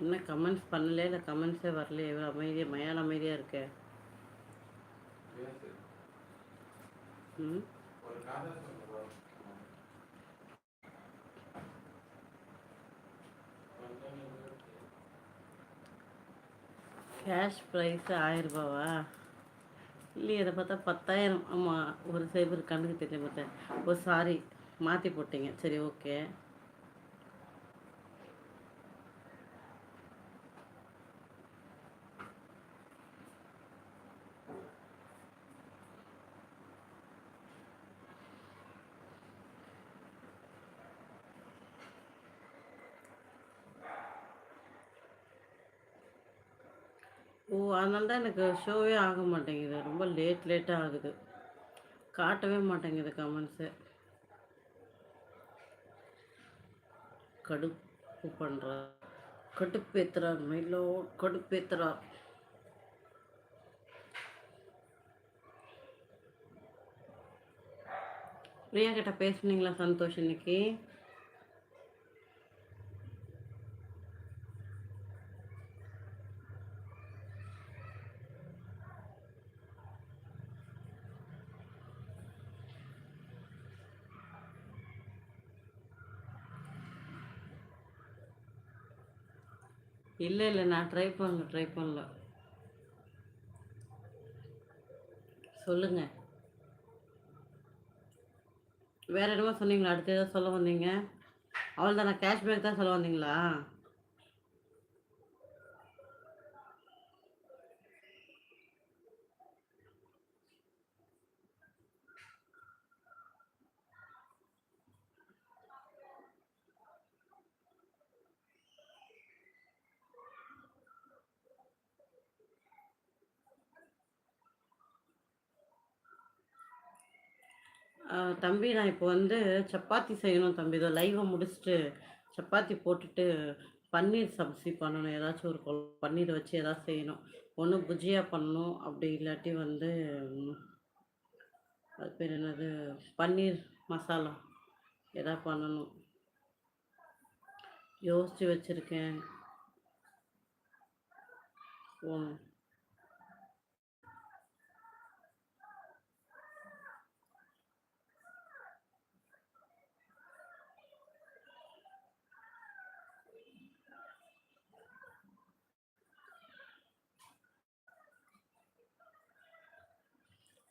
என்ன கமெண்ட்ஸ் பண்ணலையா இல்லை கமெண்ட்ஸே வரலையே? எவ்வளோ அமைதியாக மயான அமைதியாக இருக்க. ம் கேஷ் ப்ரைஸ் 1000 ரூபாவா? இல்லையே, இதை பார்த்தா 10,000. ஆமாம், ஒரு சைபர் கண்ணுக்கு தெரிய பார்த்தேன். ஓ சாரி, மாற்றி போட்டீங்க. சரி, ஓகே. ஓ, அதனால தான் எனக்கு ஷோவே ஆக மாட்டேங்குது. ரொம்ப லேட்டாக ஆகுது. காட்டவே மாட்டேங்குது கமெண்ட்ஸு. கடுப்பு பண்ணுறா, கடுப்பேத்துறார் மைலோ, கடுப்பேத்துறார். பிரியா கிட்ட பேசுனீங்களா சந்தோஷ் இன்னைக்கு? இல்லை இல்லை, நான் ட்ரை பண்ணல. சொல்லுங்கள். வேறு என்னமோ சொன்னீங்களா? அடுத்து ஏதோ சொல்ல வந்தீங்க. அவள் தான், நான் கேஷ்பேக் தான் சொல்ல வந்தீங்களா? தம்பி, நான் இப்போ வந்து சப்பாத்தி செய்யணும் தம்பி. இதோ லைவை முடிச்சுட்டு சப்பாத்தி போட்டுட்டு பன்னீர் சப்ஸி பண்ணணும். ஏதாச்சும் ஒரு பன்னீர் வச்சு ஏதாச்சும் செய்யணும். ஒன்று புஜியா பண்ணணும், அப்படி இல்லாட்டி வந்து அது பேர் என்னது, பன்னீர் மசாலா எதா பண்ணணும். யோசித்து வச்சுருக்கேன். போகணும்.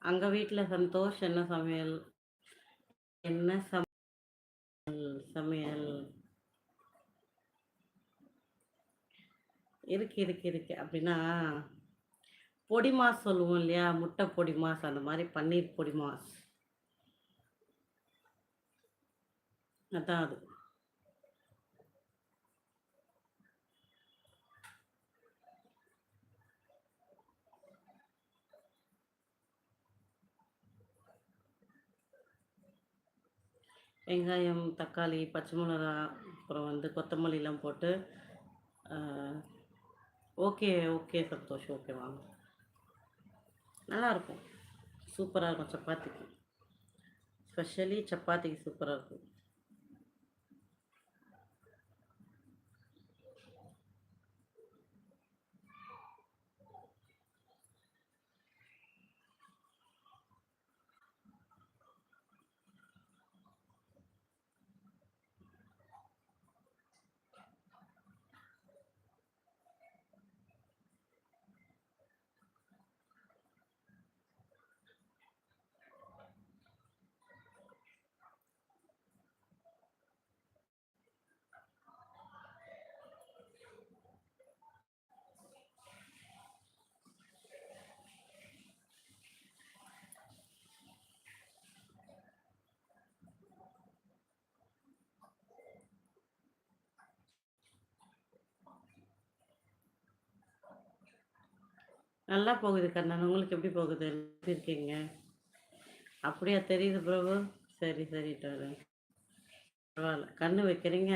அங்கே வீட்டில் சந்தோஷ் என்ன சமையல்? என்ன சமையல் இருக்கு அப்படின்னா, பொடி மாஸ் சொல்லுவோம் இல்லையா? முட்டை பொடி மாஸ், அந்த மாதிரி பன்னீர் பொடி மாஸ். அதான் அது. வெங்காயம், தக்காளி, பச்சை மிளகா, அப்புறம் வந்து கொத்தமல்லிலாம் போட்டு. ஓகே ஓகே சந்தோஷ், ஓகே வாங்க. நல்லாயிருக்கும், சூப்பராக இருக்கும் சப்பாத்திக்கு. ஸ்பெஷலி சப்பாத்திக்கு சூப்பராக இருக்கும். நல்லா போகுது கண்ணன். உங்களுக்கு எப்படி போகுது? எப்படி இருக்கீங்க? அப்படியா தெரியுது பிரபு? சரி சரி, பரவாயில்ல. கண்ணு வைக்கிறீங்க.